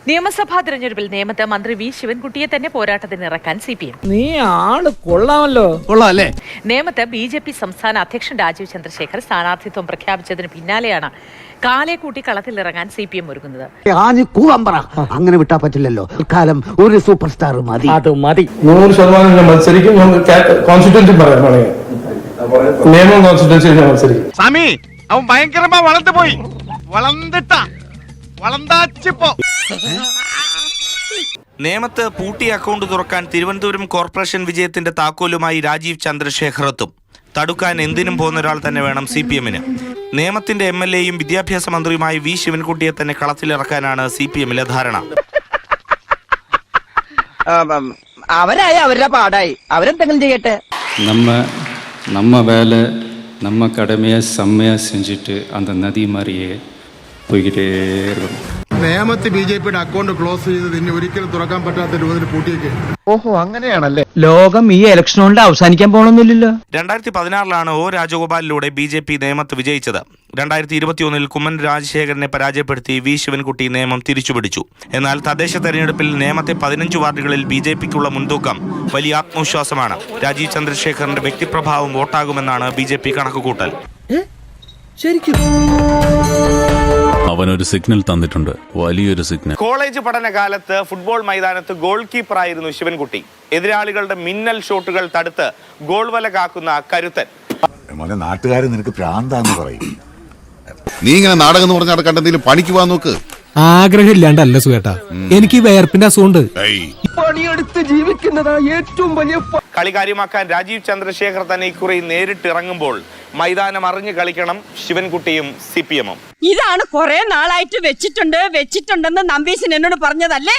നിയമസഭാ തെരഞ്ഞെടുപ്പിൽ നേമത്ത് മന്ത്രി വി ശിവൻകുട്ടിയെ തന്നെ പോരാട്ടത്തിന് ഇറക്കാൻ CPM. നീ ആള് കൊള്ളാമല്ലോ. കൊള്ളാമല്ലേ? നേമത്ത് BJP സംസ്ഥാന അധ്യക്ഷൻ രാജീവ് ചന്ദ്രശേഖർ സ്ഥാനാർത്ഥിത്വം പ്രഖ്യാപിച്ചതിന് പിന്നാലെയാണ് കാലേക്കൂട്ടി കളത്തിലിറങ്ങാൻ CPM ഒരുങ്ങുന്നത്. അങ്ങനെ വിട്ടാ പറ്റില്ലല്ലോ. കാലം ഒരു സൂപ്പർ സ്റ്റാർ മതി. അത് മതി. 100% മത്സരിക്കും. കോൺസ്റ്റിറ്റ്യൂൻസി പറയാം, നിയമം കോൺസ്റ്റിറ്റ്യൂൻസി മത്സരിക്കും. സ്വാമി അവൻ ഭയങ്കരമാ വളർന്നു പോയി. വളർന്നാച്ചിപ്പോ നേമത്ത് പൂട്ടി അക്കൗണ്ട് തുറക്കാൻ തിരുവനന്തപുരം കോർപ്പറേഷൻ വിജയത്തിന്റെ താക്കോലുമായി രാജീവ് ചന്ദ്രശേഖർ എത്തും. തടുക്കാൻ എന്തിനും പോകുന്ന ഒരാൾ തന്നെ വേണം CPM-ന്. നേമത്തിന്റെ MLA-യും വിദ്യാഭ്യാസ മന്ത്രിയുമായി വി ശിവൻകുട്ടിയെ തന്നെ കളത്തിലിറക്കാനാണ് CPM-ലെ ധാരണ. അവരായി അവരുടെ പാടായി, അവരെന്തെങ്കിലും ചെയ്യട്ടെ. நம்ம வேலை நம்ம கடமையை செம்மையாக செஞ்சுட்டு அந்த நதி மாதிரியே போய்கிட்டே இருக்கணும். നേമത്ത് BJP-യുടെ അക്കൗണ്ട് ക്ലോസ് ചെയ്ത് ഇനി ഒരിക്കലും തുറക്കാൻ പറ്റാത്ത രൂപത്തിൽ പൂട്ടിയേക്ക്. ഓഹോ, അങ്ങനെയാണല്ലേ? ലോകം ഈ ഇലക്ഷൻ കൊണ്ട് അവസാനിക്കാൻ പോകണമെന്നില്ലല്ലോ. 2016 O രാജഗോപാലിലൂടെ BJP നേമത്ത് വിജയിച്ചത്. 2021 കുമ്മൻ രാജശേഖരനെ പരാജയപ്പെടുത്തി വി ശിവൻകുട്ടി നേമം തിരിച്ചുപിടിച്ചു. എന്നാൽ തദ്ദേശ തെരഞ്ഞെടുപ്പിൽ നേമത്തെ 15 വാർഡുകളിൽ BJP-ക്കുള്ള മുൻതൂക്കം വലിയ ആത്മവിശ്വാസമാണ്. രാജീവ് ചന്ദ്രശേഖറിന്റെ വ്യക്തിപ്രഭാവം വോട്ടാകുമെന്നാണ് BJP കണക്കുകൂട്ടൽ. അവനൊരു സിഗ്നൽ തന്നിട്ടുണ്ട്, വലിയൊരു സിഗ്നൽ. കോളേജ് പഠനകാലത്ത് ഫുട്ബോൾ മൈതാനത്ത് ഗോൾ കീപ്പറായിരുന്നു ശിവൻകുട്ടി. എതിരാളികളുടെ മിന്നൽ ഷോട്ടുകൾ തടുത്ത് ഗോൾ വല കാക്കുന്ന കരുത്തൻ. നാട്ടുകാരെ നിനക്ക് പ്രാന്താന്ന് പറയും. നീ ഇങ്ങനെ നാടകം എന്ന് പറഞ്ഞാൽ കണ്ടെന്തെങ്കിലും പണിക്ക് പോകാൻ നോക്ക്. ആഗ്രഹമില്ലാണ്ടല്ല സുഖേട്ടാ, എനിക്ക് വേർപ്പിന്റെ അസുഖമുണ്ട്. പണിയെടുത്ത് ജീവിക്കുന്നതാ ഏറ്റവും വലിയ. കളി കാര്യമാക്കാൻ രാജീവ് ചന്ദ്രശേഖർ തന്നെ ഇക്കുറി നേരിട്ടിറങ്ങുമ്പോൾ മൈതാനം അറിഞ്ഞു കളിക്കണം ശിവൻകുട്ടിയും CPM-ഉം. ഇതാണ് കുറെ നാളായിട്ട് വെച്ചിട്ടുണ്ടെന്ന് നമ്പീശൻ എന്നോട് പറഞ്ഞതല്ലേ?